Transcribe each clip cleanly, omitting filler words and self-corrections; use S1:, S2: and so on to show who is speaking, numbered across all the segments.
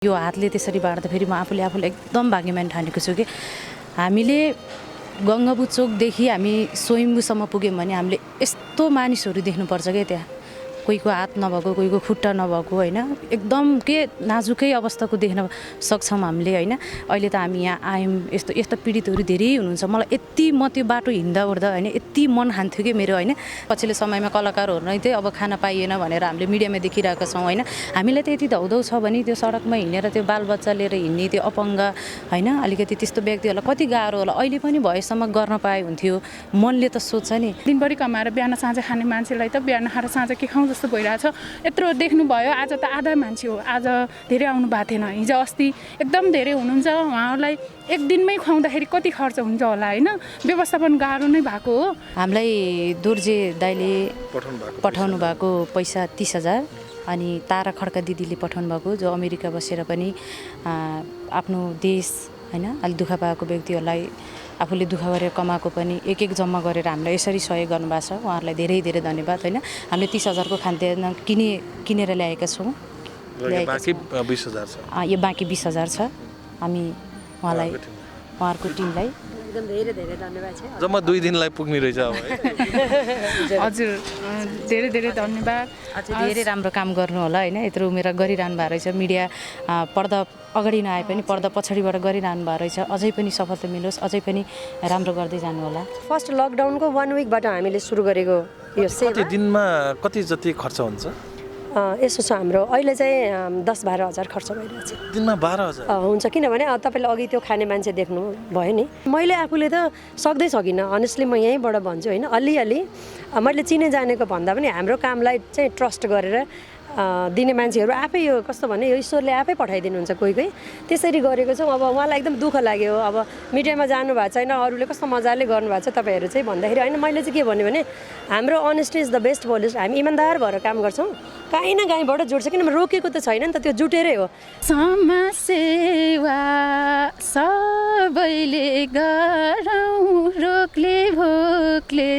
S1: यो हातले त्यसरी बाँड्दाखेरि म आफूले एकदम भाग्यमान ठानेको छु कि हामीले गङ्गाबु चोकदेखि हामी स्वयम्भूसम्म पुग्यौँ भने हामीले यस्तो मानिसहरू देख्नुपर्छ क्या त्यहाँ कोहीको हात नभएको कोहीको खुट्टा नभएको होइन एकदम के नाजुकै अवस्थाको देख्न सक्छौँ हामीले होइन अहिले त हामी यहाँ आयौँ यस्तो पीडितहरू धेरै हुनुहुन्छ मलाई यति म त्यो बाटो हिँड्दा ओर्दा होइन यति मन हान्थ्यो कि मेरो होइन पछिल्लो समयमा कलाकारहरू नै चाहिँ अब खाना पाइएन भनेर हामीले मिडियामा देखिरहेका छौँ होइन हामीलाई त यति धौधौ छ भने त्यो सडकमा हिँडेर त्यो बालबच्चा लिएर हिँड्ने त्यो अपङ्ग होइन अलिकति त्यस्तो व्यक्तिहरूलाई कति गाह्रो होला अहिले पनि भएसम्म गर्न पाए हुन्थ्यो मनले त सोध्छ नि
S2: दिनभरि कमाएर बिहान साँझ खाने मान्छेलाई त बिहान खाएर साँझ के खाउँ जस्तो भइरहेछ यत्रो देख्नुभयो आज त आधा मान्छे हो आज धेरै आउनु भएको थिएन हिजो अस्ति एकदम धेरै हुनुहुन्छ उहाँहरूलाई एक दिनमै खुवाउँदाखेरि कति खर्च हुन्छ होला होइन व्यवस्थापन गाह्रो नै भएको हो
S1: हामीलाई दोर्जे दाइले पठाउनु भएको पैसा 30,000 अनि तारा खड्का दिदीले पठाउनु भएको जो अमेरिका बसेर पनि आफ्नो देश होइन अलि दुःख पाएको व्यक्तिहरूलाई आफूले दुःख गरेर कमाएको पनि एक जम्मा गरेर हामीलाई यसरी सहयोग गर्नुभएको छ उहाँहरूलाई धेरै धेरै धन्यवाद होइन हामीले 30,000 को खाद्यान्न किनेर ल्याएका छौँ
S3: बाँकी 20,000 छ
S1: यो बाँकी 20,000 छ हामी उहाँलाई उहाँहरूको टिमलाई
S4: एकदम धेरै धेरै धन्यवाद छ
S3: जम्मा 2 दिनलाई पुग्ने रहेछ अब है
S2: हजुर धेरै धेरै धन्यवाद
S1: अझै धेरै राम्रो काम गर्नु होला होइन यत्रो उमेर गरिरहनु भएको रहेछ मिडिया पर्दा अगाडि नआए पनि पर्दा पछाडिबाट गरिरहनु भएको रहेछ अझै पनि सफलता मिलोस् अझै पनि राम्रो गर्दै जानु होला
S4: फर्स्ट लकडाउनको 1 विकबाट हामीले सुरु गरेको यो सेवा
S3: कति दिनमा कति जति खर्च हुन्छ
S4: यसो छ हाम्रो अहिले चाहिँ 10-12 हजार खर्च भइरहेछ
S3: दिनमा 12,000
S4: हुन्छ किनभने तपाईँले अघि त्यो खाने मान्छे देख्नु भयो नि मैले आफूले त सक्दै सकिनँ अनेस्टली म यहीँबाट भन्छु होइन अलिअलि मैले चिने जानेको भन्दा पनि हाम्रो कामलाई चाहिँ ट्रस्ट गरेर दिने मान्छेहरू आफै यो कस्तो भने यो ईश्वरले आफै पठाइदिनुहुन्छ कोही त्यसरी गरेको छौँ अब उहाँलाई एकदम दुःख लाग्यो अब मिडियामा जानु भएको छैन अरूले कस्तो मजाले गर्नुभएको छ तपाईँहरू चाहिँ भन्दाखेरि होइन मैले चाहिँ के भन्यो भने हाम्रो honesty is the best policy हामी इमान्दार भएर काम गर्छौँ काहीँ न काहीँबाट जुट्छ किनभने रोकेको त छैन नि त त्यो जुटेरै हो
S2: समाजसेवा सबैले गरौँ रोकले भोकले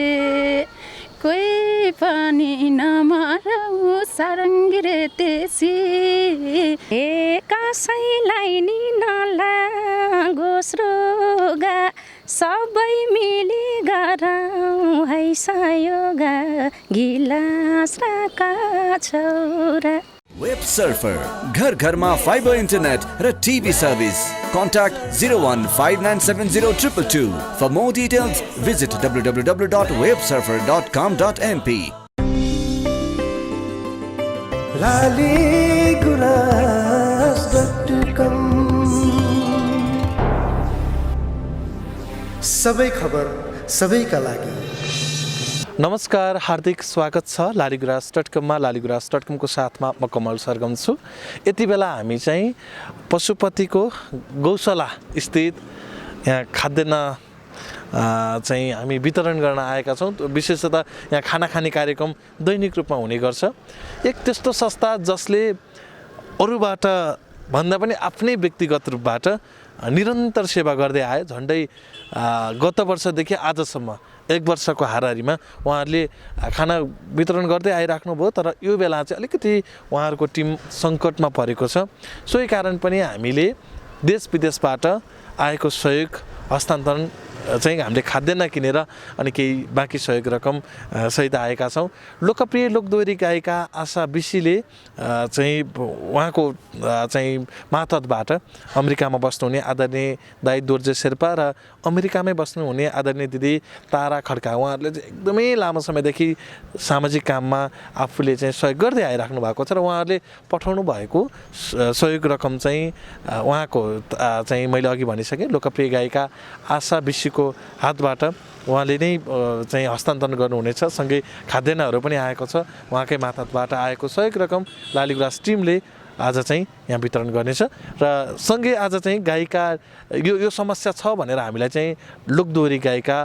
S2: कोही पनि नमरौ सारङ्गी रे तेसी
S5: कसैलाई नि नलागोस् रोगा सबै मिली गरौँ है सहयोगा गिलास र छोरा
S6: वेब सर्फर घर घरमा फाइबर इन्टरनेट र TV service Contact 015970222. For more details, visit www.websurfer.com.mp.
S7: सबै खबर सबैका लागि
S3: नमस्कार हार्दिक स्वागत छ लालीगुराँस.com मा लालीगुराँस.com को साथमा म कमल सरगम छु यति बेला हामी चाहिँ पशुपतिको गौशाला स्थित यहाँ खाद्यान्न चाहिँ हामी वितरण गर्न आएका छौँ विशेषतः यहाँ खाना खाने कार्यक्रम दैनिक रूपमा हुने गर्छ एक त्यस्तो संस्था जसले अरूबाट भन्दा पनि आफ्नै व्यक्तिगत रूपबाट निरन्तर सेवा गर्दै आए झन्डै गत वर्षदेखि आजसम्म 1 वर्षको हाराहारीमा उहाँहरूले खाना वितरण गर्दै आइराख्नु भयो तर यो बेला चाहिँ अलिकति उहाँहरूको टिम सङ्कटमा परेको छ सोही कारण पनि हामीले देश विदेशबाट आएको सहयोग हस्तान्तरण चाहिँ हामीले खाद्यान्न किनेर अनि केही बाँकी सहयोग रकम सहित आएका छौँ लोकप्रिय लोकदोहोरी गायिका आशा विशीले चाहिँ उहाँको चाहिँ मातहतबाट अमेरिकामा बस्नुहुने आदरणीय दाइ दोर्जे शेर्पा र अमेरिकामै बस्नुहुने आदरणीय दिदी तारा खड्का उहाँहरूले चाहिँ एकदमै लामो समयदेखि सामाजिक काममा आफूले चाहिँ सहयोग गर्दै आइराख्नु भएको छ र उहाँहरूले पठाउनु भएको सहयोग रकम चाहिँ उहाँको चाहिँ मैले अघि भनिसकेँ लोकप्रिय गायिका आशा विशी को हातबाट उहाँले नै चाहिँ हस्तान्तरण गर्नुहुनेछ सँगै खाद्यान्नहरू पनि आएको छ उहाँकै मातहतबाट आएको सहयोग रकम लालीगुराँस टिमले आज चाहिँ यहाँ वितरण गर्नेछ र सँगै आज चाहिँ गायिका यो समस्या छ भनेर हामीलाई चाहिँ लोकदोहोरी गायिका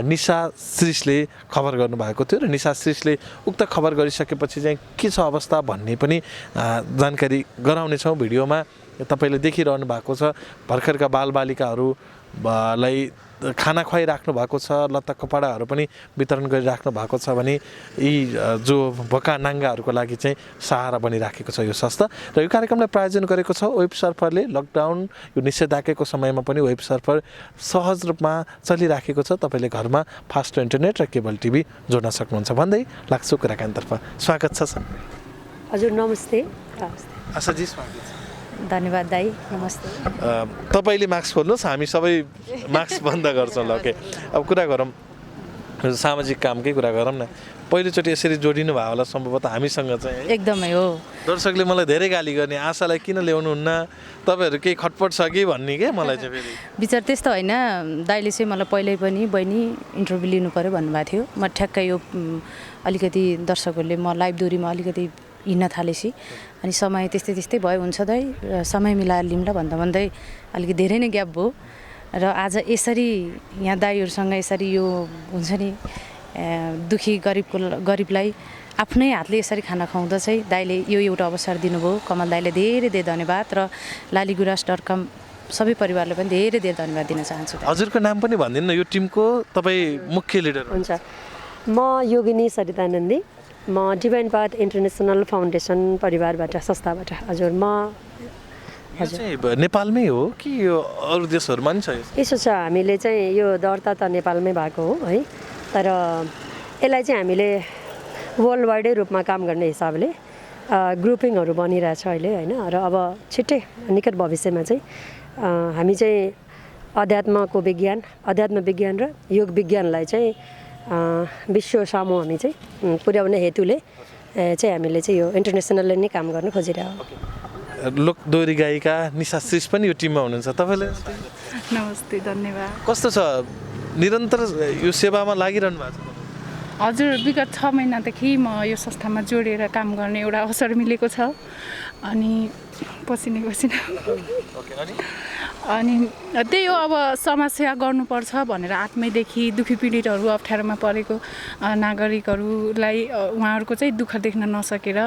S3: निशा श्रीषले खबर गर्नुभएको थियो र निशा श्रीषले उक्त खबर गरिसकेपछि चाहिँ के छ अवस्था भन्ने पनि जानकारी गराउनेछौँ भिडियोमा तपाईँले देखिरहनु भएको छ भर्खरका बालबालिकाहरू लाई खाना खुवाइराख्नु भएको छ, लत्ता कपडाहरू पनि वितरण गरिराख्नु भएको छ भने यी जो भोका नाङ्गाहरूको लागि चाहिँ सहारा बनिराखेको छ यो संस्था। र यो कार्यक्रमलाई प्रायोजन गरेको छ वेब सर्फरले। लकडाउन यो निषेधाज्ञाको समयमा पनि वेब सर्फर सहज रूपमा चलिराखेको छ। तपाईँले घरमा फास्ट इन्टरनेट र केबल टिभी जोड्न सक्नुहुन्छ भन्दै लाग्छु कुराकानीतर्फ। स्वागत छ सर।
S4: हजुर नमस्ते।
S3: आशाजी स्वागत छ।
S1: धन्यवाद दाई, नमस्ते।
S3: तपाईँले मास्क खोल्नुहोस्, हामी सबै मास्क बन्द गर्छौँ ल। ओके, अब कुरा गरौँ सामाजिक कामकै कुरा गरौँ न। पहिलोचोटि यसरी जोडिनु भयो होला सम्भवतः हामीसँग चाहिँ।
S1: एकदमै हो।
S3: दर्शकले मलाई धेरै गाली गर्ने, आशालाई किन ल्याउनुहुन्न, तपाईँहरू केही खटपट छ कि भन्ने क्या मलाई चाहिँ फेरि
S1: विचार त्यस्तो होइन। दाइले चाहिँ मलाई पहिल्यै पनि बहिनी इन्टरभ्यू लिनु पऱ्यो भन्नुभएको थियो। म ठ्याक्कै यो अलिकति दर्शकहरूले म लाइभ दूरीमा अलिकति हिँड्न थालेपछि अनि समय त्यस्तै भयो, हुन्छ दाइ समय मिलाएर लिउँला भन्दा अलिकति धेरै नै ग्याप भयो। र आज यसरी यहाँ दाइहरूसँग यसरी यो हुन्छ नि दुखी गरिबलाई आफ्नै हातले यसरी खाना खुवाउँदा चाहिँ दाइले यो एउटा अवसर दिनुभयो। कमल दाइले धेरै धन्यवाद र laliguraas.com सबै परिवारले पनि धेरै धन्यवाद दिन चाहन्छु।
S3: हजुरको नाम पनि भनिदिनु न, यो टिमको तपाईँ मुख्य लिडर
S4: हुन्छ। म योगिनी सरितानन्दी, म डिभाइन पाथ इन्टरनेसनल फाउन्डेसन परिवारबाट संस्थाबाट। हजुर म
S3: चाहिँ नेपालमै हो कि यो अरू देशहरूमा पनि छ?
S4: यसो छ, हामीले चाहिँ यो दर्ता त नेपालमै भएको हो है, तर यसलाई चाहिँ हामीले वर्ल्ड वाइडै रूपमा काम गर्ने हिसाबले ग्रुपिङहरू बनिरहेछ अहिले होइन। र अब छिट्टै निकट भविष्यमा चाहिँ हामी चाहिँ अध्यात्म विज्ञान र योग विज्ञानलाई चाहिँ विश्व सामु हामी चाहिँ पुर्याउने हेतुले चाहिँ हामीले चाहिँ यो इन्टरनेसनलले नै काम गर्न खोजिरहेको।
S3: लोक दोहोरी गायिका निशा श्रीष पनि यो टिममा हुनुहुन्छ। तपाईँले
S2: नमस्ते, धन्यवाद।
S3: कस्तो छ, निरन्तर यो सेवामा लागिरहनु भएको छ?
S2: हजुर, विगत 6 महिनादेखि म यो संस्थामा जोडेर काम गर्ने एउटा अवसर मिलेको छ। अनि पसिना अनि त्यही हो, अब समाजसेवा गर्नुपर्छ भनेर आत्मैदेखि दुखी पीडितहरू, अप्ठ्यारोमा परेको नागरिकहरूलाई उहाँहरूको चाहिँ दुःख देख्न नसकेर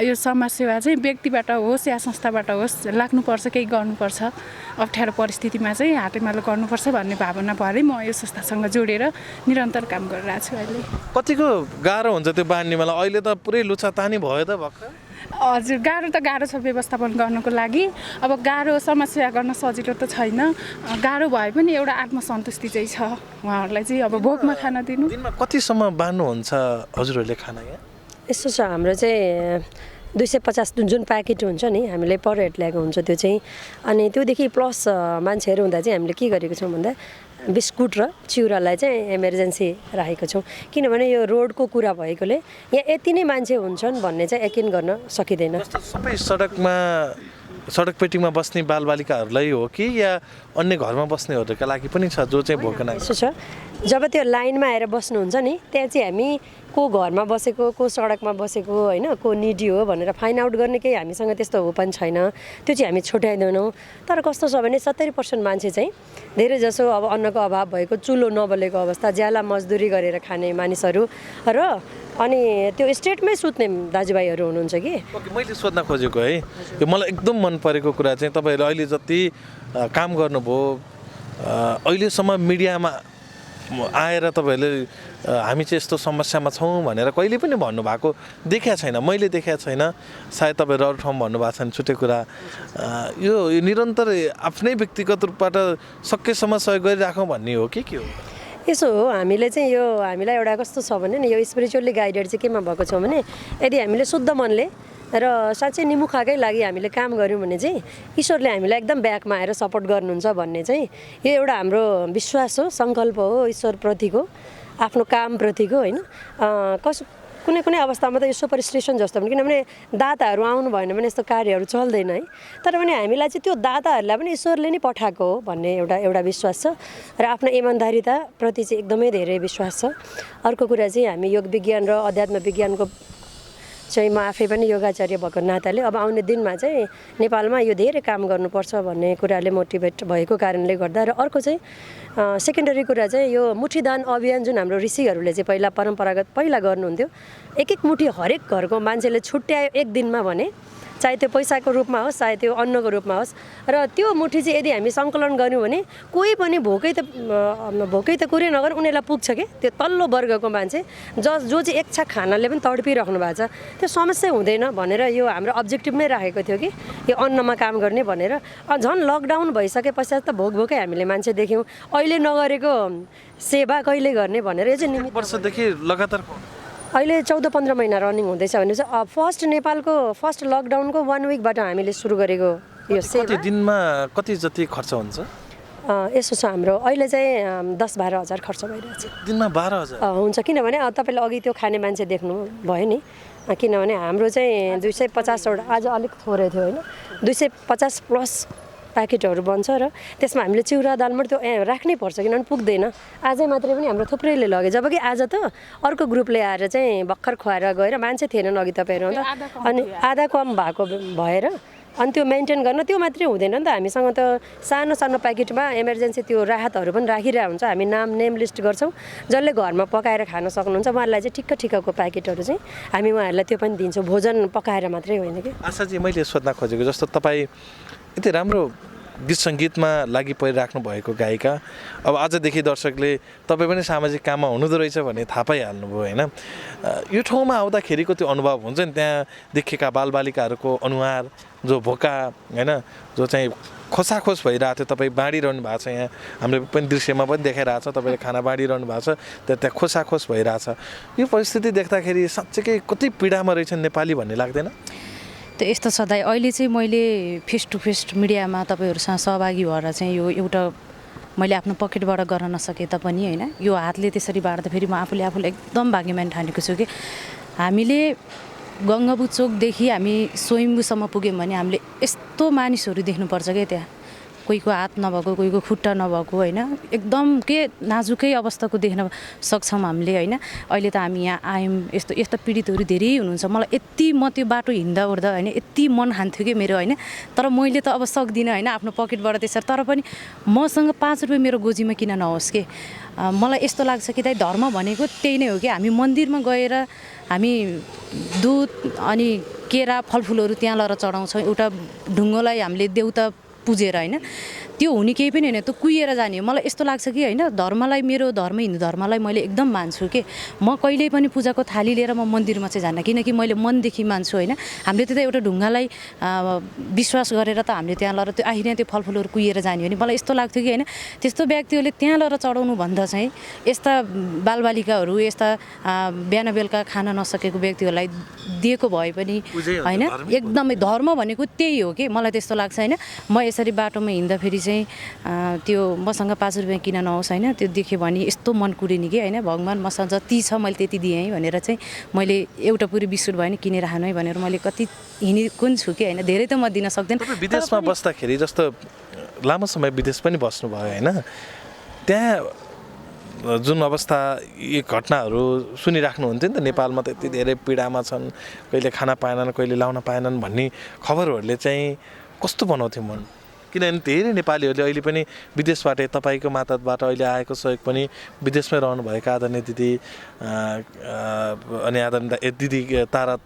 S2: यो समाजसेवा चाहिँ व्यक्तिबाट होस् या संस्थाबाट होस् लाग्नुपर्छ, केही गर्नुपर्छ, अप्ठ्यारो परिस्थितिमा चाहिँ हातेमालो गर्नुपर्छ भन्ने भावना भएरै म यो संस्थासँग जोडेर निरन्तर काम गरिरहेको छु। अहिले
S3: कतिको गाह्रो हुन्छ त्यो बान्ने? मलाई अहिले त पुरै लुचा तानी भयो त भर्खर।
S2: हजुर, गाह्रो छ व्यवस्थापन गर्नको लागि। अब गाह्रो समाजसेवा गर्न सजिलो त छैन, गाह्रो भए पनि एउटा आत्मसन्तुष्टि चाहिँ छ उहाँहरूलाई चाहिँ। अब भोकमा खाना दिनु।
S3: दिनमा कतिसम्म बान्नुहुन्छ हजुरहरूले खाना? यहाँ
S4: यस्तो छ, हाम्रो चाहिँ 250 जुन प्याकेट हुन्छ नि हामीले पर हेड ल्याएको हुन्छ त्यो चाहिँ। अनि त्योदेखि प्लस मान्छेहरू हुँदा चाहिँ हामीले के गरेको छौँ भन्दा बिस्कुट र चिउरालाई चाहिँ इमर्जेन्सी राखेको छौँ। किनभने यो रोडको कुरा भएकोले यहाँ यति नै मान्छे हुन्छन् भन्ने चाहिँ यकिन गर्न सकिँदैन।
S3: सबै सडक पेटीमा बस्ने बालबालिकाहरूलाई हो कि या अन्य घरमा बस्नेहरूका लागि पनि छ जो चाहिँ भोक लाग्छ?
S4: यसो छ, जब त्यो लाइनमा आएर बस्नुहुन्छ नि त्यहाँ चाहिँ हामी को घरमा बसेको, को सडकमा बसेको होइन, को निडी हो भनेर फाइन आउट गर्ने केही हामीसँग त्यस्तो हो पनि छैन। त्यो चाहिँ हामी छुट्याइँदैनौँ। तर कस्तो छ भने 70% मान्छे चाहिँ धेरै जसो अब अन्नको अभाव भएको, चुलो नबलेको अवस्था, ज्याला मजदुरी गरेर खाने मानिसहरू र अनि त्यो स्टेटमै सुत्ने दाजुभाइहरू हुनुहुन्छ कि।
S3: ओके, मैले सोध्न खोजेको है, यो मलाई एकदम मन परेको कुरा चाहिँ तपाईँहरू अहिले जति काम गर्नुभयो अहिलेसम्म मिडियामा आएर तपाईँहरूले हामी चाहिँ यस्तो समस्यामा छौँ भनेर कहिले पनि भन्नुभएको देखेको छैन, मैले देखेको छैन। सायद तपाईँहरू अरू ठाउँ भन्नुभएको छ भने छुट्टै कुरा। यो निरन्तर आफ्नै व्यक्तिगत रूपबाट सकेसम्म सहयोग गरिराखौँ भन्ने हो कि के हो?
S4: यसो हो, हामीले चाहिँ यो हामीलाई एउटा कस्तो छ भने नि यो स्पिरिचुअली गाइडेड चाहिँ केमा भएको छ भने यदि हामीले शुद्ध मनले र साँच्चै निमुखाकै लागि हामीले काम गऱ्यौँ भने चाहिँ ईश्वरले हामीलाई एकदम ब्याकमा आएर सपोर्ट गर्नुहुन्छ भन्ने चाहिँ यो एउटा हाम्रो विश्वास हो, सङ्कल्प हो ईश्वरप्रतिको, आफ्नो कामप्रतिको होइन। कुनै अवस्थामा त यो सुपर स्टेसन जस्तो पनि, किनभने दाताहरू आउनु भएन भने यस्तो कार्यहरू चल्दैन है। तर पनि हामीलाई चाहिँ त्यो दाताहरूलाई पनि ईश्वरले नै पठाएको हो भन्ने एउटा विश्वास छ र आफ्नो इमान्दारिताप्रति चाहिँ एकदमै धेरै विश्वास छ। अर्को कुरा चाहिँ हामी योग विज्ञान र अध्यात्म विज्ञानको चाहिँ म आफै पनि योगाचार्य भएको नाताले अब आउने दिनमा चाहिँ नेपालमा यो धेरै काम गर्नुपर्छ भन्ने कुराले मोटिभेट भएको कारणले गर्दा। र अर्को चाहिँ सेकेन्डरी कुरा चाहिँ यो मुठीदान अभियान जुन हाम्रो ऋषिहरूले चाहिँ परम्परागत गर्नुहुन्थ्यो, एक मुठी हरेक घरको मान्छेले छुट्यायो एक दिनमा भने चाहे त्यो पैसाको रूपमा होस् चाहे त्यो अन्नको रूपमा होस्। र त्यो मुठी चाहिँ यदि हामी सङ्कलन गऱ्यौँ भने कोही पनि भोकै त कुरै नगर उनीहरूलाई पुग्छ कि त्यो तल्लो वर्गको मान्छे जो चाहिँ एक छाक खानाले पनि तडपिराख्नु भएको छ त्यो समस्या हुँदैन भनेर यो हाम्रो अब्जेक्टिभमै राखेको थियो कि यो अन्नमा काम गर्ने भनेर। झन् लकडाउन भइसके पश्चात त भोकै हामीले मान्छे देख्यौँ। अहिले नगरेको सेवा कहिले गर्ने भनेर यो चाहिँ निमित्त
S3: वर्षदेखि लगातार
S4: अहिले 14-15 महिना रनिङ हुँदैछ भने चाहिँ फर्स्ट नेपालको फर्स्ट लकडाउनको 1 विकबाट हामीले सुरु गरेको यो सेवा।
S3: कति दिनमा कति जति खर्च हुन्छ?
S4: यसो छ हाम्रो अहिले चाहिँ 10-12 हजार खर्च भइरहेछ
S3: दिनमा। 12,000
S4: हुन्छ किनभने तपाईँले अघि त्यो खाने मान्छे देख्नु भयो नि, किनभने हाम्रो चाहिँ 250वटा आज अलिक थोरै थियो होइन, 250 प्लस प्याकेटहरू बन्छ र त्यसमा हामीले चिउरा दाल मात्रै त्यो राख्नै पर्छ किनभने पुग्दैन। आजै मात्रै पनि हाम्रो थुप्रैले लगे, जबकि आज त अर्को ग्रुपले आएर चाहिँ भर्खर खुवाएर गएर मान्छे थिएनन् अघि तपाईँहरू त, अनि आधा कम भएको भएर अनि त्यो मेन्टेन गर्न त्यो मात्रै हुँदैन नि त। हामीसँग त सानो सानो प्याकेटमा इमर्जेन्सी त्यो राहतहरू पनि राखिरहेको हुन्छ। हामी नेम लिस्ट गर्छौँ, जसले घरमा पकाएर खान सक्नुहुन्छ उहाँहरूलाई चाहिँ ठिक्कको प्याकेटहरू चाहिँ हामी उहाँहरूलाई त्यो पनि दिन्छौँ, भोजन पकाएर मात्रै होइन कि।
S3: आशाजी मैले सोध्न खोजेको जस्तो तपाईँ यति राम्रो गीत सङ्गीतमा लागि परिराख्नु भएको गायिका, अब आजदेखि दर्शकले तपाईँ पनि सामाजिक काममा हुनुहुँदो रहेछ भन्ने थाहा पाइहाल्नुभयो होइन। यो ठाउँमा आउँदाखेरिको त्यो अनुभव हुन्छ नि, त्यहाँ देखेका बालबालिकाहरूको अनुहार जो भोका होइन, जो चाहिँ खोसाखोस भइरहेको थियो, तपाईँ बाँडिरहनु भएको छ। यहाँ हामीले पनि दृश्यमा पनि देखाइरहेको छ, तपाईँले खाना बाँडिरहनु भएको छ, त्यहाँ खोसाखोस भइरहेछ। यो परिस्थिति देख्दाखेरि साँच्चैकै कति पीडामा रहेछन् नेपाली भन्ने लाग्दैन?
S1: त्यो यस्तो सधैँ अहिले चाहिँ मैले फेस टु फेस मिडियामा तपाईँहरूसँग सहभागी भएर चाहिँ यो एउटा मैले आफ्नो पकेटबाट गर्न नसके तापनि होइन, यो हातले त्यसरी बाँड्दाखेरि म आफूले एकदम भाग्यमान ठानेको छु कि हामीले गङ्गाबु चोकदेखि हामी स्वयम्भूसम्म पुग्यौँ भने हामीले यस्तो मानिसहरू देख्नुपर्छ क्या, त्यहाँ कोहीको हात नभएको कोहीको खुट्टा नभएको होइन, एकदम के नाजुकै अवस्थाको देख्न सक्छौँ हामीले होइन। अहिले त हामी यहाँ आयौँ, यस्तो पीडितहरू धेरै हुनुहुन्छ। मलाई म त्यो बाटो हिँड्दा ओर्दा होइन यति मन हान्थ्यो कि मेरो होइन, तर मैले त अब सक्दिनँ होइन आफ्नो पकेटबाट त्यसरी। तर पनि मसँग 5 रुपियाँ मेरो गोजीमा किन नहोस् कि, मलाई यस्तो लाग्छ कि धर्म भनेको त्यही नै हो कि। हामी मन्दिरमा गएर हामी दुध अनि केरा फलफुलहरू त्यहाँ लगेर चढाउँछौँ, एउटा ढुङ्गोलाई हामीले देउता पुजेर होइन, त्यो हुने केही पनि होइन, त्यो कुहिएर जाने हो। मलाई यस्तो लाग्छ कि होइन धर्मलाई, मेरो धर्म हिन्दू धर्मलाई मैले एकदम मान्छु कि। म कहिल्यै पनि पूजाको थाली लिएर म मन्दिरमा चाहिँ जान्न, किनकि मैले मनदेखि मान्छु होइन। हामीले त एउटा ढुङ्गालाई विश्वास गरेर त हामीले त्यहाँ लगेर त्यो आखिर त्यो फलफुलहरू कुहिएर जाने हो नि। मलाई यस्तो लाग्थ्यो कि होइन त्यस्तो व्यक्तिहरूले त्यहाँ लगेर चढाउनु भन्दा चाहिँ यस्ता बालबालिकाहरू, यस्ता बिहान बेलुका खान नसकेको व्यक्तिहरूलाई दिएको भए पनि होइन, एकदमै धर्म भनेको त्यही हो कि। मलाई त्यस्तो लाग्छ होइन। म यसरी बाटोमा हिँड्दाखेरि चाहिँ त्यो मसँग 5 रुपियाँ किन नहोस् होइन, त्यो देख्यो भने यस्तो मन कुरिने कि होइन, भगवान् मसँग जति छ मैले त्यति दिएँ भनेर चाहिँ मैले एउटा पुरै बिस्कुट भयो भने किनेर खानु है भनेर मैले कति हिँडेको छु कि होइन। धेरै त म दिन सक्दैन।
S3: विदेशमा बस्दाखेरि जस्तो लामो समय विदेश पनि बस्नुभयो होइन, त्यहाँ जुन अवस्था यी घटनाहरू सुनिराख्नुहुन्थ्यो नि त, नेपालमा त यति धेरै पीडामा छन्, कहिले खाना पाएनन् कहिले लाउन पाएनन् भन्ने खबरहरूले चाहिँ कस्तो बनाउँथ्यो मन? किनभने धेरै नेपालीहरूले अहिले पनि विदेशबाट तपाईँको मातहतबाट अहिले आएको सहयोग पनि विदेशमै रहनुभएका आदरणीय दिदी अनि आदरणीय दिदी तारा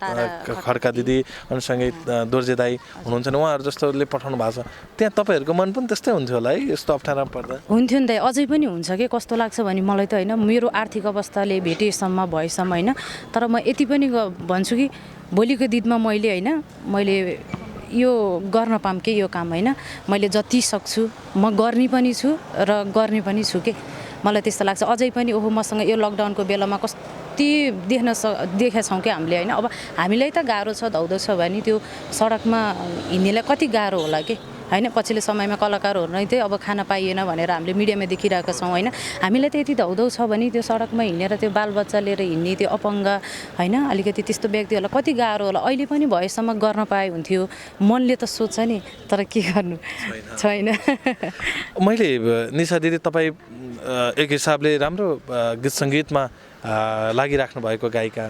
S3: खड्का दिदी अनि सँगै दोर्जे दाई हुनुहुन्छ नि, उहाँहरू जस्तोले पठाउनु भएको छ। त्यहाँ तपाईँहरूको मन पनि त्यस्तै हुन्थ्यो होला है यस्तो अप्ठ्यारो पर्दा?
S1: हुन्थ्यो नि त, अझै पनि हुन्छ कि। कस्तो लाग्छ भने मलाई त होइन मेरो आर्थिक अवस्थाले भेटेसम्म भएसम्म होइन, तर म यति पनि भन्छु कि भोलिको दिनमा मैले होइन मैले यो गर्न पाऊँ के यो काम होइन, मैले जति सक्छु म गर्ने पनि छु र गर्ने पनि छु के। मलाई त्यस्तो लाग्छ अझै पनि। ओहो मसँग यो लकडाउनको बेलामा कति देखेका छौँ कि हामीले होइन। अब हामीलाई त गाह्रो छ धौधो छ भने त्यो सडकमा हिँड्नेलाई कति गाह्रो होला कि होइन। पछिल्लो समयमा कलाकारहरू नै चाहिँ अब खाना पाइएन भनेर हामीले मिडियामा देखिरहेका छौँ होइन। हामीलाई त यति धौधौ छ भने त्यो सडकमा हिँडेर त्यो बालबच्चा लिएर हिँड्ने त्यो अपाङ्ग होइन अलिकति त्यस्तो व्यक्तिहरूलाई कति गाह्रो होला। अहिले पनि भएसम्म गर्न पाए हुन्थ्यो, मनले त सोच्छ नि, तर के गर्नु छैन।
S3: मैले निशा दिदी तपाईँ एक हिसाबले राम्रो गीत सङ्गीतमा लागिराख्नु भएको गायिका,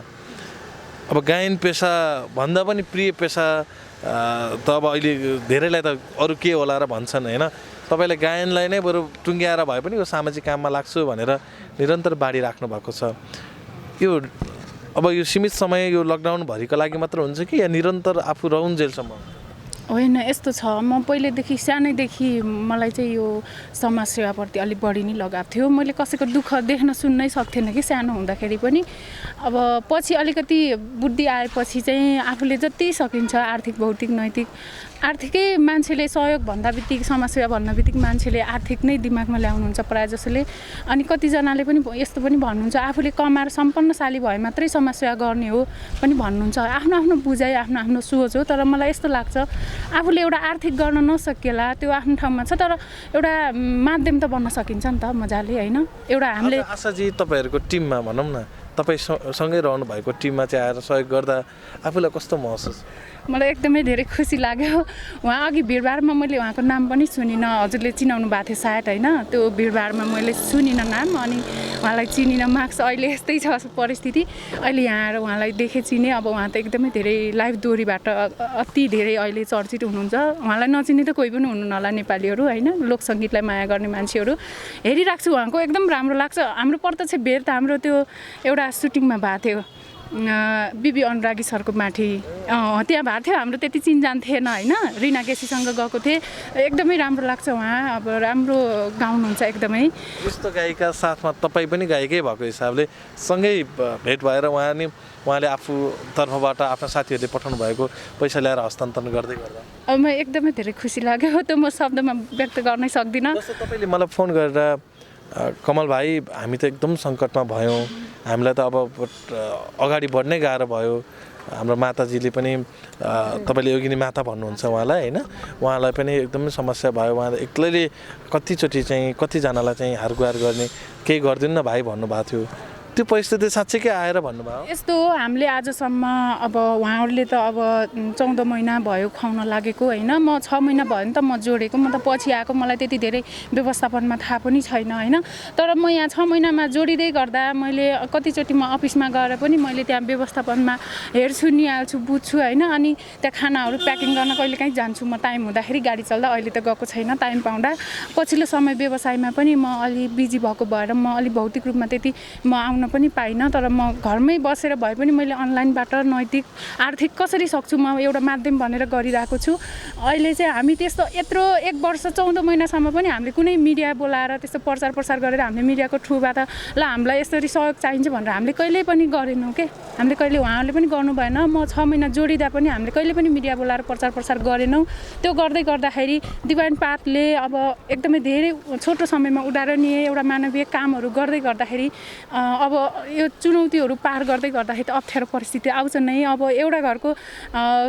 S3: अब गायन पेसा भन्दा पनि प्रिय पेसा त अब अहिले धेरैलाई त अरू के होला र भन्छन् होइन। तपाईँले गायनलाई नै बरु टुङ्ग्याएर भए पनि यो सामाजिक काममा लाग्छु भनेर निरन्तर बाँडिराख्नु भएको छ। यो अब यो सीमित समय यो लकडाउनभरिको लागि मात्र हुन्छ कि या निरन्तर आफू रहउन्जेलसम्म?
S2: होइन, यस्तो छ, म पहिलेदेखि सानैदेखि मलाई चाहिँ यो समाज सेवाप्रति अलिक बढी नै लगाव थियो। मैले कसैको दुःख देख्न सुन्नै सक्थेन कि सानो हुँदाखेरि पनि। अब पछि अलिकति बुद्धि आएपछि चाहिँ आफूले जति सकिन्छ आर्थिक, भौतिक, नैतिक, आर्थिकै मान्छेले सहयोग भन्दा बित्तिकै, समाजसेवा भन्दा बित्तिकै मान्छेले आर्थिक नै दिमागमा ल्याउनुहुन्छ प्रायः जसोले। अनि कतिजनाले पनि यस्तो पनि भन्नुहुन्छ आफूले कमाएर सम्पन्नशाली भए मात्रै समाजसेवा गर्ने हो पनि भन्नुहुन्छ। आफ्नो आफ्नो बुझाइ, आफ्नो आफ्नो सोच हो। तर मलाई यस्तो लाग्छ आफूले एउटा आर्थिक गर्न नसकेला त्यो आफ्नो ठाउँमा छ, तर एउटा माध्यम त बन्न सकिन्छ नि त मजाले, होइन? एउटा हामीले
S3: आशाजी तपाईँहरूको टिममा भनौँ न, तपाईँ सँगै रहनु भएको टिममा चाहिँ आएर सहयोग गर्दा आफूलाई कस्तो महसुस?
S2: मलाई एकदमै धेरै खुसी लाग्यो। उहाँ अघि भिडभाडमा मैले उहाँको नाम पनि सुनिनँ, हजुरले चिनाउनु भएको थियो सायद, होइन? त्यो भिडभाडमा मैले सुनिनँ नाम, अनि उहाँलाई चिनिनँ। मार्क्स अहिले यस्तै छ परिस्थिति। अहिले यहाँ आएर उहाँलाई देखेँ, चिने। अब उहाँ त एकदमै धेरै लाइभ दोहोरीबाट अति धेरै अहिले चर्चित हुनुहुन्छ। उहाँलाई नचिने त कोही पनि हुनुहुन्न होला नेपालीहरू, होइन? लोकसङ्गीतलाई माया गर्ने मान्छेहरू हेरिरहेको छु। उहाँको एकदम राम्रो लाग्छ। हाम्रो प्रत्यक्ष भेट त हाम्रो त्यो एउटा सुटिङमा भएको थियो, बिबी अनुरागी सरको माथि, त्यहाँ भएको थियो। हाम्रो त्यति चिनजान थिएन, होइन? रिना केसीसँग गएको थिएँ। एकदमै राम्रो लाग्छ उहाँ, अब राम्रो गाउनुहुन्छ एकदमै।
S3: यस्तो गायिका साथमा तपाईँ पनि गायिकै भएको हिसाबले सँगै भेट भएर उहाँले आफू तर्फबाट आफ्ना साथीहरूले पठाउनु भएको पैसा ल्याएर हस्तान्तरण गर्दै गर्दा
S2: अब म एकदमै धेरै खुसी लाग्यो। त्यो म शब्दमा व्यक्त गर्नै सक्दिनँ।
S3: जस्तो तपाईँले मलाई फोन गरेर कमल भाइ हामी त एकदम सङ्कटमा भयौँ, हामीलाई त अब अगाडि बढ्नै गाह्रो भयो, हाम्रो माताजीले पनि तपाईँले योगिनी माता भन्नुहुन्छ उहाँलाई, होइन? उहाँलाई पनि एकदमै समस्या भयो। उहाँ एक्लैले कतिचोटि चाहिँ कतिजनालाई चाहिँ हारगुहार गर्ने, केही गरिदिनु न भाइ भन्नुभएको थियो। त्यो परिस्थिति साँच्चैकै आएर भन्नुभयो?
S2: यस्तो हो, हामीले आजसम्म अब उहाँहरूले त अब 14 महिना भयो खुवाउन लागेको, होइन? म 6 महिना भयो नि त म जोडेको। म त पछि आएको, मलाई त्यति धेरै व्यवस्थापनमा थाहा पनि छैन, होइन? तर म यहाँ 6 महिनामा जोडिँदै गर्दा मैले कतिचोटि म अफिसमा गएर पनि मैले त्यहाँ व्यवस्थापनमा हेर्छु, निहाल्छु, बुझ्छु, होइन? अनि त्यहाँ खानाहरू प्याकिङ गर्न कहिलेकाहीँ जान्छु म टाइम हुँदाखेरि, गाडी चल्दा। अहिले त गएको छैन टाइम पाउँदा। पछिल्लो समय व्यवसायमा पनि म अलि बिजी भएको भएर म अलि भौतिक रूपमा त्यति म आउन पनि पाइनँ। तर म घरमै बसेर भए पनि मैले अनलाइनबाट नैतिक, आर्थिक कसरी सक्छु म एउटा माध्यम भनेर गरिरहेको छु। अहिले चाहिँ हामी त्यस्तो यत्रो 1 वर्ष 14 महिनासम्म पनि हामीले कुनै मिडिया बोलाएर त्यस्तो प्रचार गरेर हामीले मिडियाको थ्रुबाट ल हामीलाई यसरी सहयोग चाहिन्छ भनेर हामीले कहिल्यै पनि गरेनौँ के। हामीले कहिले, उहाँहरूले पनि गर्नु भएन। म 6 महिना जोडिँदा पनि हामीले कहिले पनि मिडिया बोलाएर प्रचार गरेनौँ। त्यो गर्दै गर्दाखेरि दिवान पातले अब एकदमै धेरै छोटो समयमा उदाहरणीय एउटा मानवीय कामहरू गर्दै गर्दाखेरि अब यो चुनौतीहरू पार गर्दै गर्दाखेरि त अप्ठ्यारो परिस्थिति आउँछ नै। अब एउटा घरको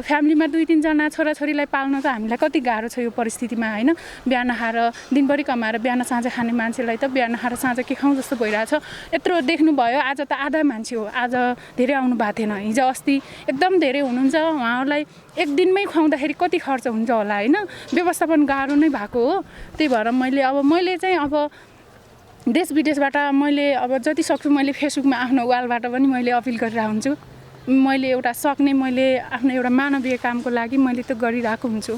S2: फ्यामिलीमा 2-3 जना छोराछोरीलाई पाल्न त हामीलाई कति गाह्रो छ यो परिस्थितिमा, होइन? बिहान खाएर दिनभरि कमाएर बिहान साँझ खाने मान्छेलाई त बिहान खाएर साँझ के खाउँ जस्तो भइरहेछ। यत्रो देख्नुभयो, आज त आधा मान्छे हो, आज धेरै आउनु भएको थिएन। हिजो अस्ति एकदम धेरै हुनुहुन्छ। उहाँहरूलाई एक दिनमै खुवाउँदाखेरि कति खर्च हुन्छ होला, होइन? व्यवस्थापन गाह्रो नै भएको हो। त्यही भएर मैले चाहिँ अब देश विदेशबाट मैले अब जति सक्छु मैले फेसबुकमा आफ्नो वालबाट पनि मैले अपिल गरिरहेको हुन्छु। मैले एउटा सक्ने, मैले आफ्नो एउटा मानवीय कामको लागि मैले त्यो गरिरहेको हुन्छु।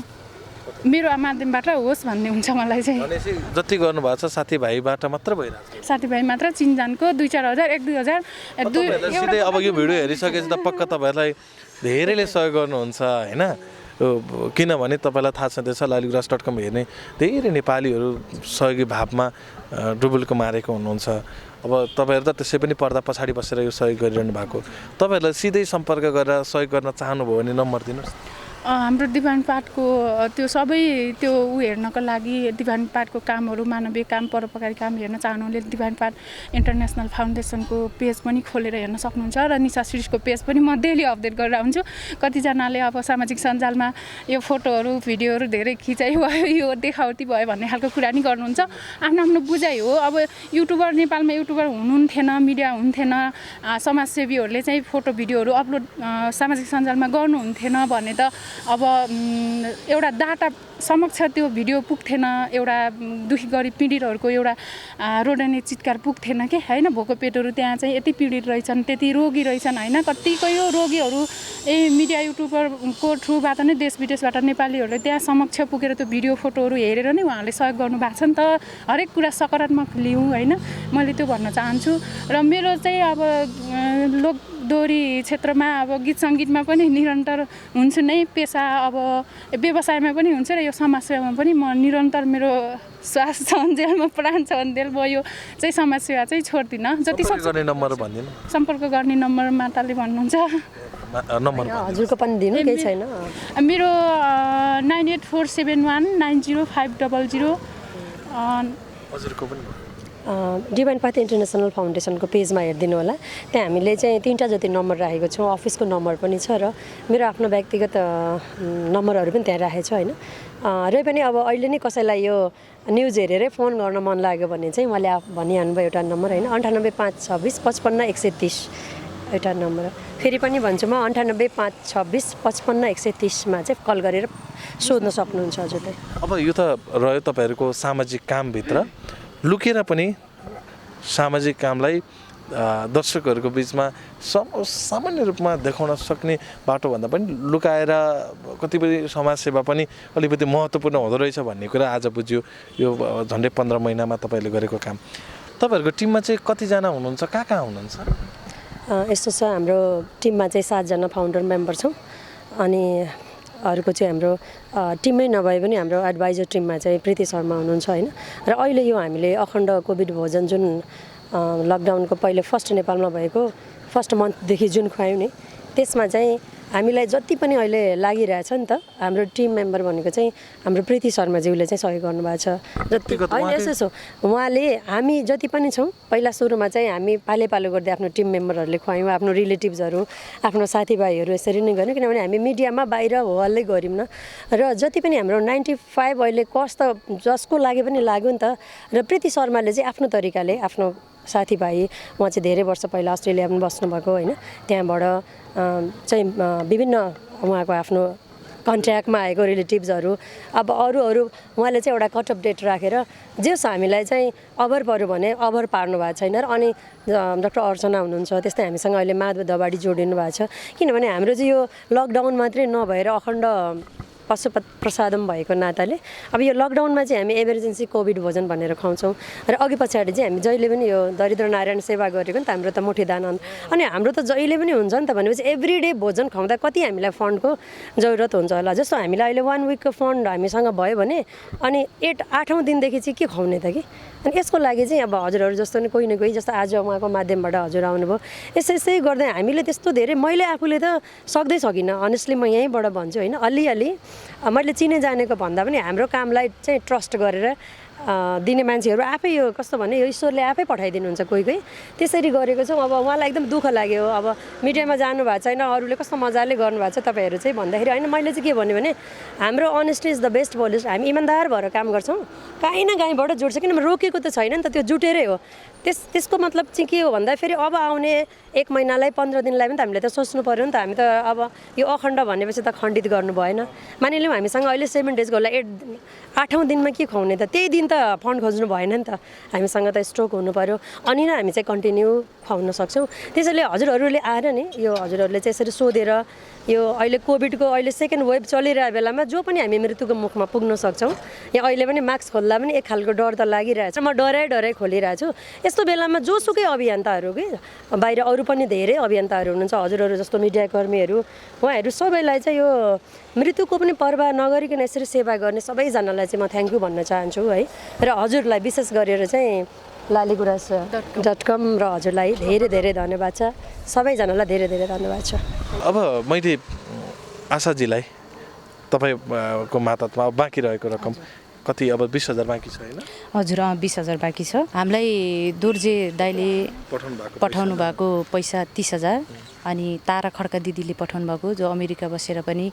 S2: मेरो माध्यमबाट होस् भन्ने हुन्छ मलाई चाहिँ।
S3: भनेपछि जति गर्नुभएको छ साथीभाइबाट मात्र भइरहेको छ?
S2: साथीभाइ मात्र, चिनजानको 2-4 हजार, 1-2 हजार।
S3: सिधै अब यो भिडियो हेरिसकेपछि त पक्का तपाईँहरूलाई धेरैले सहयोग गर्नुहुन्छ, होइन? किनभने तपाईँलाई थाहा छँदैछ laligras.com हेर्ने धेरै नेपालीहरू सहयोगी भावमा डुबुल्को मारेको हुनुहुन्छ। अब तपाईँहरू त त्यसै पनि पर्दा पछाडि बसेर यो सहयोग गरिरहनु भएको, तपाईँहरूलाई सिधै सम्पर्क गरेर सहयोग गर्न चाहनुभयो भने नम्बर दिनुहोस्।
S2: हाम्रो दिवान पाठको त्यो सबै त्यो हेर्नको लागि दिवान पाठको कामहरू, मानवीय काम, परोपकारी काम हेर्न चाहनुहुनेले दिवान पाठ इन्टरनेसनल फाउन्डेसनको पेज पनि खोलेर हेर्न सक्नुहुन्छ। र निशा श्रीको पेज पनि म डेली अपडेट गरेर हुन्छु। कतिजनाले अब सामाजिक सञ्जालमा यो फोटोहरू, भिडियोहरू धेरै खिचाइ भयो, यो देखावटी भयो भन्ने खालको कुरा नि गर्नुहुन्छ। आफ्नो आफ्नो बुझाइ हो। अब युट्युबर, नेपालमा युट्युबर हुनुहुन्थेन, मिडिया हुन्थेन, समाजसेवीहरूले चाहिँ फोटो भिडियोहरू अपलोड सामाजिक सञ्जालमा गर्नुहुन्थेन भने त अब एउटा डाटा समक्ष त्यो भिडियो पुग्थेन, एउटा दुखी गरिब पीडितहरूको एउटा रोडने चित्कार पुग्थेन के, होइन? भोको पेटहरू त्यहाँ चाहिँ यति पीडित रहेछन्, त्यति रोगी रहेछन्, होइन? कतिको यो रोगीहरू मिडिया युट्युबरको थ्रुबाट नै देश विदेशबाट नेपालीहरूले त्यहाँ समक्ष पुगेर त्यो भिडियो फोटोहरू हेरेर नै उहाँहरूले सहयोग गर्नुभएको छ नि त। हरेक कुरा सकारात्मक लिउँ, होइन? मैले त्यो भन्न चाहन्छु। र मेरो चाहिँ अब दोहोरी क्षेत्रमा अब गीत सङ्गीतमा पनि निरन्तर हुन्छु नै, पेसा अब व्यवसायमा पनि हुन्छ र यो समाजसेवामा पनि म निरन्तर मेरो श्वास छ अन्जेलमा प्राण छ अन्जेल म यो चाहिँ समाजसेवा चाहिँ छोड्दिनँ। जति
S3: सम्पर्क गर्ने नम्बर भनिदिनु।
S2: सम्पर्क गर्ने नम्बर माताले भन्नुहुन्छ।
S3: नम्बर
S4: हजुरको पनि दिनु केही छैन।
S2: मेरो 9847190500।
S3: हजुरको पनि
S4: डिभाइन पाथ इन्टरनेसनल फाउन्डेसनको पेजमा हेरिदिनु होला। त्यहाँ हामीले चाहिँ 3टा जति नम्बर राखेको छौँ। अफिसको नम्बर पनि छ र मेरो आफ्नो व्यक्तिगत नम्बरहरू पनि त्यहाँ राखेको छु होइन। र पनि अब अहिले नै कसैलाई यो न्युज हेरेरै फोन गर्न मन लाग्यो भने चाहिँ उहाँले भनिहाल्नुभयो एउटा नम्बर होइन, 9856555130 एउटा नम्बर। फेरि पनि भन्छु म 9856555130मा चाहिँ कल गरेर सोध्न सक्नुहुन्छ हजुरले।
S3: अब यो त रह्यो तपाईँहरूको सामाजिक कामभित्र, लुकेर पनि सामाजिक कामलाई दर्शकहरूको बिचमा सामान्य रूपमा देखाउन सक्ने बाटोभन्दा पनि लुकाएर कतिपय समाजसेवा पनि अलिकति महत्त्वपूर्ण हुँदो रहेछ भन्ने कुरा आज बुझ्यो यो झन्डै 15 महिनामा तपाईँले गरेको काम। तपाईँहरूको टिममा चाहिँ कतिजना हुनुहुन्छ, कहाँ हुनुहुन्छ?
S4: यस्तो छ, हाम्रो टिममा चाहिँ 7 जना फाउन्डर मेम्बर छौँ अनि अरूको चाहिँ हाम्रो टिममै नभए पनि हाम्रो एडभाइजर टिममा चाहिँ प्रीति शर्मा हुनुहुन्छ होइन। र अहिले यो हामीले अखण्ड कोभिड भोजन जुन लकडाउनको पहिले फर्स्ट नेपालमा भएको फर्स्ट मन्थदेखि जुन खुवायौँ नि, त्यसमा चाहिँ हामीलाई जति पनि अहिले लागिरहेछ नि त, हाम्रो टिम मेम्बर भनेको चाहिँ हाम्रो प्रीति शर्माज्यूले चाहिँ सहयोग गर्नुभएको छ। जति होइन यसो उहाँले हामी जति पनि छौँ पहिला सुरुमा चाहिँ हामी पाले पालो गर्दै आफ्नो टिम मेम्बरहरूले खुवायौँ, आफ्नो रिलेटिभ्सहरू आफ्नो साथीभाइहरू यसरी नै गऱ्यौँ। किनभने हामी मिडियामा बाहिर हो हल्लै गऱ्यौँ न। र जति पनि हाम्रो 95 अहिले कस्ट त जसको लागि पनि लाग्यो नि त। र प्रीति शर्माले चाहिँ आफ्नो तरिकाले आफ्नो साथीभाइ, उहाँ चाहिँ धेरै वर्ष पहिला अस्ट्रेलियामा बस्नुभएको होइन, त्यहाँबाट चाहिँ विभिन्न उहाँको आफ्नो कन्ट्याक्टमा आएको रिलेटिभ्सहरू अब अरू उहाँले चाहिँ एउटा कट अफ डेट राखेर जस हामीलाई चाहिँ अभर पऱ्यो भने अभर पार्नु भएको छैन। र अनि डाक्टर अर्चना हुनुहुन्छ, त्यस्तै हामीसँग अहिले माधव दबाडी जोडिनु भएको छ। किनभने हाम्रो चाहिँ यो लकडाउन मात्रै नभएर अखण्ड पशु प्रसादम भएको नाताले अब यो लकडाउनमा चाहिँ हामी इमर्जेन्सी कोभिड भोजन भनेर खुवाउँछौँ। र अघि पछाडि चाहिँ हामी जहिले पनि यो दरिद्र नारायण सेवा गरेको नि त, हाम्रो त मुठीदान अनि हाम्रो त जहिले पनि हुन्छ नि त। भनेपछि एभ्रिडे भोजन खुवाउँदा कति हामीलाई फन्डको जरुरत हुन्छ होला। जस्तो हामीलाई अहिले 1 विकको फन्ड हामीसँग भयो भने अनि 8औँ दिनदेखि चाहिँ के खुवाउने त कि। अनि यसको लागि चाहिँ अब हजुरहरू जस्तो नि कोही न कोही, जस्तो आज उहाँको माध्यमबाट हजुर आउनुभयो, यसै गर्दै हामीले त्यस्तो धेरै मैले आफूले त सक्दै सकिनँ अनेस्टली, म यहीँबाट भन्छु होइन। अलिअलि मैले चिने जानेको भन्दा पनि हाम्रो कामलाई चाहिँ ट्रस्ट गरेर दिने मान्छेहरू आफै यो कस्तो भने यो ईश्वरले आफै पठाइदिनुहुन्छ कोही त्यसरी गरेको छौँ। अब उहाँलाई एकदम दुःख लाग्यो, अब मिडियामा जानु भएको छैन, अरूले कस्तो मजाले गर्नुभएको छ तपाईँहरू चाहिँ भन्दाखेरि होइन। मैले चाहिँ के भन्यो भने हाम्रो honesty is the best policy. हामी इमान्दार भएर काम गर्छौँ, काहीँ न काहीँबाट जुट्छ। किनभने रोकेको त छैन नि त, त्यो जुटेरै हो। त्यसको मतलब चाहिँ के हो भन्दा फेरि अब आउने 1 महिनालाई 15 दिनलाई पनि त हामीले त सोच्नु पऱ्यो नि त। हामी त अब यो अखण्ड भनेपछि त खण्डित गर्नु भएन। मानिलिउँ हामीसँग अहिले 7 डेजको होला, 8औँ दिनमा के खुवाउने त, त्यही दिन त फन्ड खोज्नु भएन नि त। हामीसँग त स्टक हुनु पऱ्यो, अनि नै हामी चाहिँ कन्टिन्यू खुवाउन सक्छौँ। त्यसैले हजुरहरूले आएर नि यो हजुरहरूले चाहिँ यसरी सोधेर यो अहिले कोभिडको अहिले सेकेन्ड वेभ चलिरहेको बेलामा जो पनि हामी मृत्युको मुखमा पुग्न सक्छौँ। यहाँ अहिले पनि मास्क खोल्दा पनि एक खालको डर त लागिरहेछ। म डराइ खोलिरहेको छु। यस्तो बेलामा जोसुकै अभियन्ताहरू कि बाहिर अरू पनि धेरै अभियन्ताहरू हुनुहुन्छ, हजुरहरू जस्तो मिडियाकर्मीहरू, उहाँहरू सबैलाई चाहिँ यो मृत्युको पनि पर्वाह नगरिकन यसरी सेवा गर्ने सबैजनालाई चाहिँ म थ्याङ्क यू भन्न चाहन्छु है। र हजुरलाई विशेष गरेर चाहिँ laliguraas.com र हजुरलाई धेरै धेरै धन्यवाद छ। सबैजनालाई धेरै धेरै धन्यवाद छ।
S3: अब मैले आशाजीलाई तपाईँको मातहतमा बाँकी रहेको रकम कति, अब 20,000 बाँकी छ होइन?
S1: हजुर 20,000 बाँकी छ। हामीलाई दोर्जे दाइले पठाउनु भएको पैसा 30,000 अनि तारा खड्का दिदीले पठाउनु भएको, जो अमेरिका बसेर पनि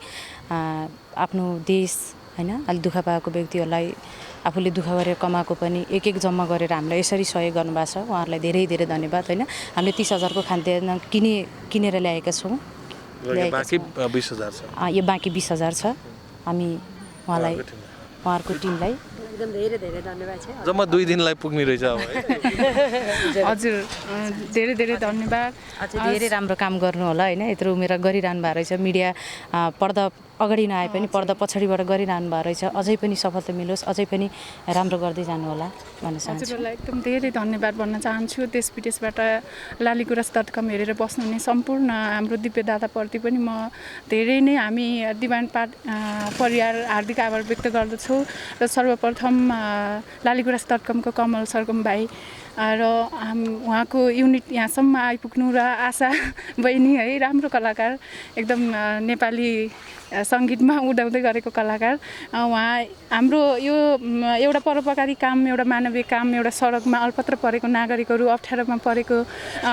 S1: आफ्नो देश होइन अलि दुःख पाएको व्यक्तिहरूलाई आफूले दुःख गरेर कमाएको पनि एक जम्मा गरेर हामीलाई यसरी सहयोग गर्नुभएको छ। उहाँहरूलाई धेरै धेरै धन्यवाद होइन। हामीले 30,000 को खाद्यान्न किनेर ल्याएका छौँ।
S3: बाँकी 20,000 छ।
S1: यो बाँकी 20,000 छ। हामी उहाँलाई उहाँहरूको टिमलाई
S4: एकदम धेरै धेरै धन्यवाद छ।
S3: जम्मा 2 दिनलाई पुग्ने रहेछ अब है।
S2: हजुर धेरै धेरै धन्यवाद।
S1: अझै धेरै राम्रो काम गर्नु होला होइन। यत्रो उमेर गरिरहनु भएको रहेछ, मिडिया पर्दा अगाडि नआए पनि पर्दा पछाडिबाट गरिरहनु भएको रहेछ। अझै पनि सफलता मिलोस्, अझै पनि राम्रो गर्दै जानु होला भन्न चाहन्छु।
S2: हजुरलाई एकदम धेरै धन्यवाद भन्न चाहन्छु। देश विदेशबाट लालीगुराँस.com हेरेर बस्नुहुने सम्पूर्ण हाम्रो दिव्यदाताप्रति पनि म धेरै नै हामी दिवान परिवार हार्दिक आभार व्यक्त गर्दछौँ। र सर्वप्रथम लालीगुराँस.com को कमल सरगम भाइ र उहाँको युनिट यहाँसम्म आइपुग्नु र आशा बहिनी है राम्रो कलाकार, एकदम नेपाली सङ्गीतमा उदाउँदै गरेको कलाकार। उहाँ हाम्रो यो एउटा परोपकारी काम, एउटा मानवीय काम, एउटा सडकमा अल्पत्र परेको नागरिकहरू, अप्ठ्यारोमा परेको,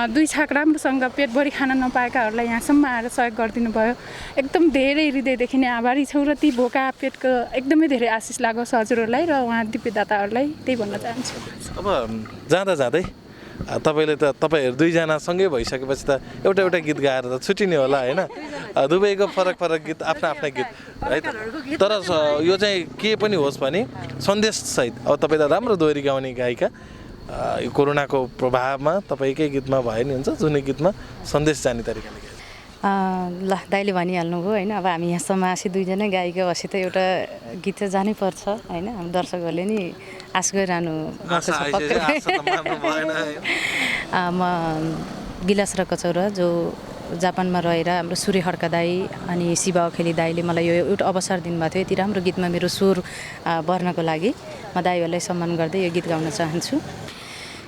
S2: दुई छाक राम्रोसँग पेटभरि खान नपाएकाहरूलाई यहाँसम्म आएर सहयोग गरिदिनु भयो। एकदम धेरै हृदयदेखि नै आभारी छौँ र ती भोका पेटको एकदमै धेरै आशिष लागोस् हजुरहरूलाई र उहाँ दिव्यदाताहरूलाई, त्यही भन्न चाहन्छु।
S3: अब जाँदै तपाईँले त तपाईँहरू दुईजना सँगै भइसकेपछि त एउटा गीत गाएर त छुटिने होला होइन। दुवैको फरक गीत आफ्ना गीत है त। तर यो चाहिँ के पनि होस् भने सन्देशसहित, अब तपाईँ त राम्रो दोहोरी गाउने गायिका, यो कोरोनाको प्रभावमा तपाईँकै गीतमा भयो नि हुन्छ, जुनै गीतमा सन्देश जाने तरिकाले
S1: ल दाइले भनिहाल्नुभयो होइन। अब हामी यहाँसम्म आसी दुईजना गायिका भएपछि त एउटा गीत चाहिँ जानै पर्छ होइन। हाम्रो दर्शकहरूले नि आश गरिरहनु भएको छ। म गिलास र कचौरा जो जापानमा रहेर हाम्रो सूर्य खड्का दाई अनि शिव अखेली दाईले मलाई यो एउटा अवसर दिनुभएको थियो। यति राम्रो गीतमा मेरो स्वर भर्नको लागि म दाईहरूलाई सम्मान गर्दै यो गीत गाउन चाहन्छु।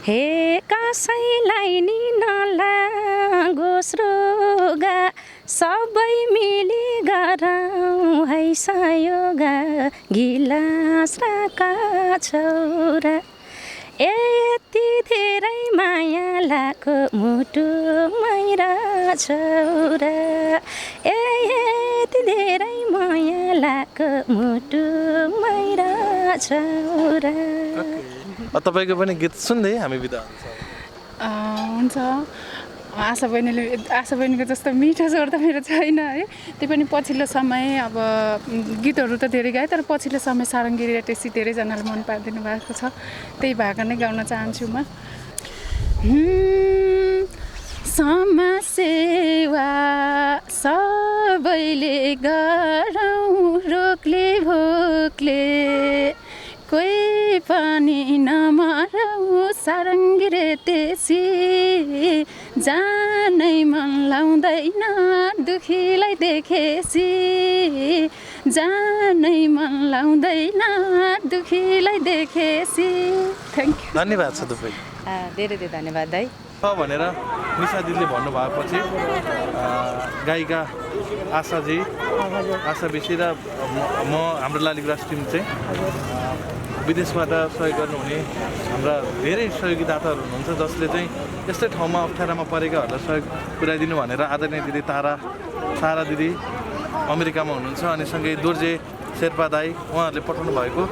S5: हे कसैलाई नि नलागोस् रोगा, सबै मिली गरौँ है सहयोगा, गिलास र कचौरा यति धेरै माया लाको मुटुमै रहेछ र, यति धेरै माया लाको मुटुमै रहेछ र।
S3: तपाईँको पनि गीत सुन्दै हामी बिदा
S2: हुन्छ। आशा बहिनीको जस्तो मिठो स्वर त मेरो छैन है। त्यही पनि पछिल्लो समय अब गीतहरू त धेरै गाएँ, तर पछिल्लो समय सारङ्गी र टेसी धेरैजनाले मन पारिदिनु भएको छ, त्यही भाग नै गाउन चाहन्छु म। समाजसेवा सबैले गरौँ रोकले भोकले, कोही पनि नमरौँ सारङ्गी रे तेसी, जानै मन लाउँदैन दुखीलाई देखेसी, जानै मन लाउँदैन दुखीलाई देखेसी। Thank you.
S3: धन्यवाद छ तपाईँ।
S1: धेरै धन्यवाद दाइ।
S3: भनेर निशा दिदीले भन्नुभएपछि गायिका आशा बेसी र म हाम्रो लालीगुराँस टिम चाहिँ विदेशबाट सहयोग गर्नुहुने हाम्रा धेरै सहयोगी दाताहरू हुनुहुन्छ, जसले चाहिँ यस्तै ठाउँमा अप्ठ्यारामा परेकाहरूलाई सहयोग पुर्याइदिनु भनेर आदरणीय दिदी तारा दिदी अमेरिकामा हुनुहुन्छ, अनि सँगै दोर्जे शेर्पा दाई उहाँहरूले पठाउनु भएको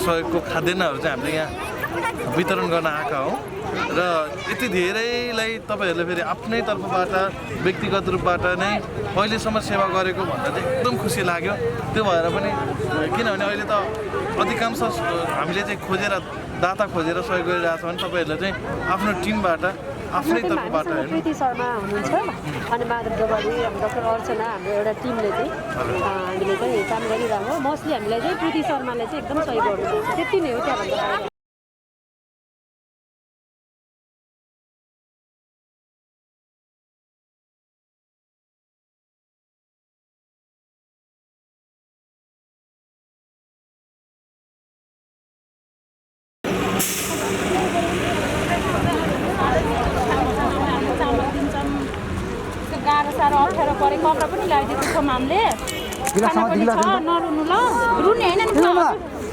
S3: सहयोगको खाद्यान्नहरू चाहिँ हामीले यहाँ वितरण गर्न आएका हौँ। र यति धेरैलाई तपाईँहरूले फेरि आफ्नै तर्फबाट व्यक्तिगत रूपबाट नै अहिलेसम्म सेवा गरेको भन्दा चाहिँ एकदम खुसी लाग्यो। त्यो भएर पनि किनभने अहिले त अधिकांश हामीले चाहिँ दाता खोजेर सहयोग गरिरहेको छ भने तपाईँहरूले चाहिँ आफ्नो टिमबाट आफ्नै तर्फबाट
S4: प्रीति शर्मा हुनुहुन्छ अनि माधव डोबरी, डाक्टर अर्चना, हाम्रो एउटा टिमले चाहिँ हामीले चाहिँ काम गरिरहेको। मोस्टली हामीलाई चाहिँ प्रीति शर्माले चाहिँ एकदम सहयोग गर्नुहुन्छ। त्यति नै हो त्यहाँभन्दा।
S5: गाह्रो साह्रो अप्ठ्यारो परे कपडा पनि ल्याइदिएको छौँ हामीले। खाना पनि छ, नरुनु ल। रुने होइन नि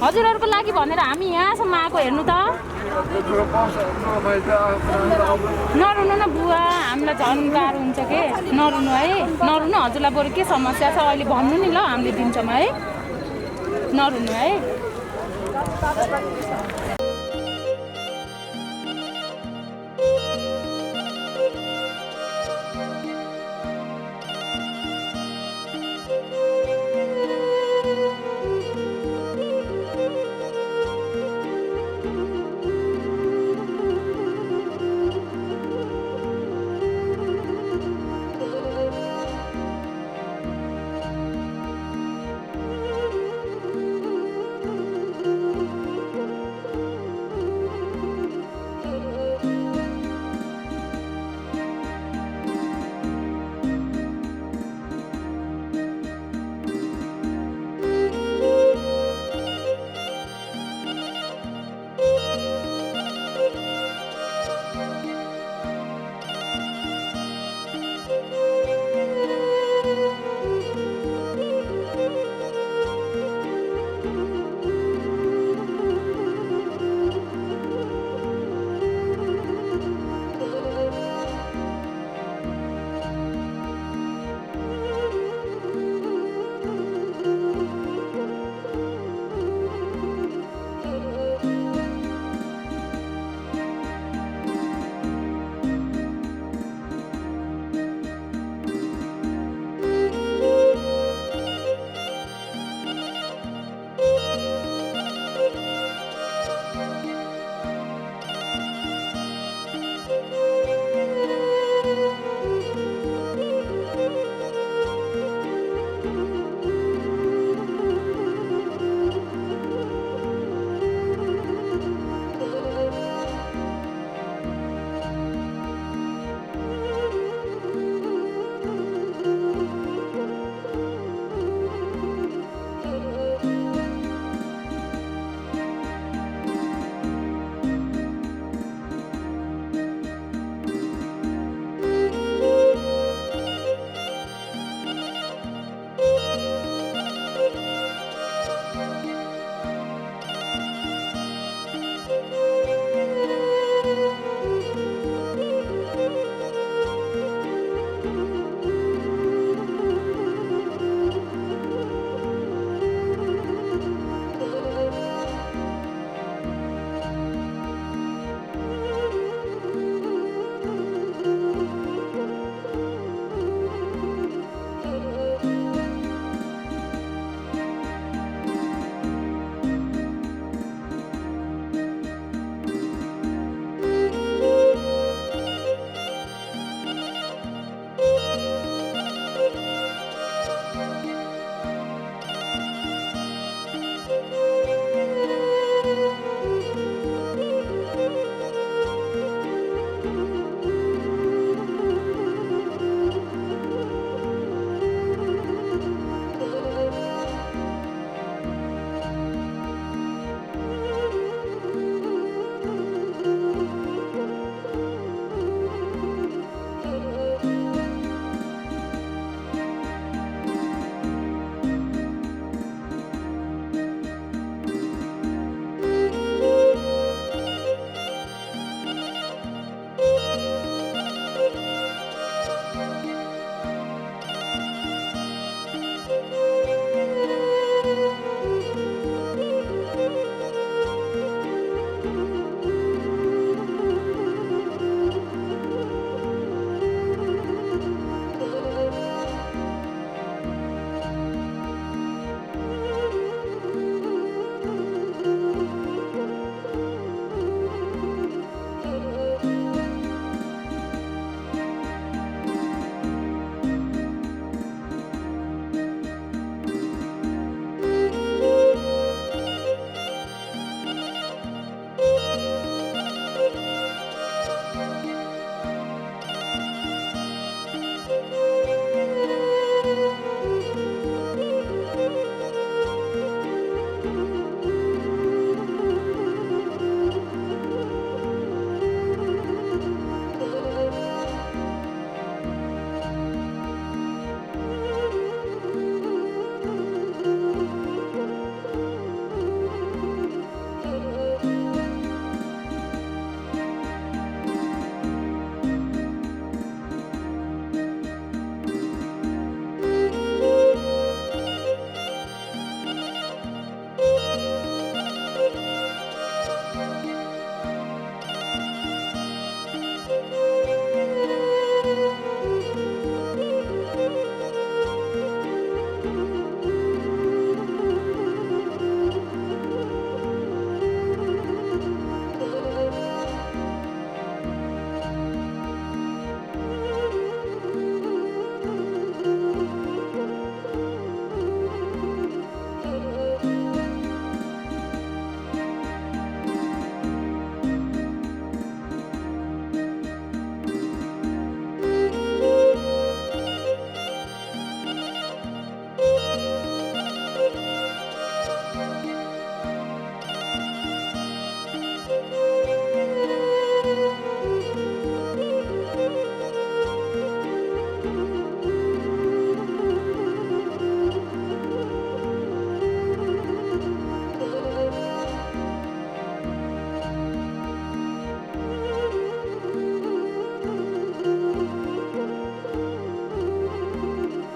S5: हजुरहरूको लागि भनेर हामी यहाँसम्म आएको हेर्नु त। नरुनु न बुवा, हामीलाई झन् गाह्रो हुन्छ के। नरुनु है, नरुनु। हजुरलाई बरु के समस्या छ अहिले भन्नु नि ल, हामीले दिन्छौँ है। नरुनु है।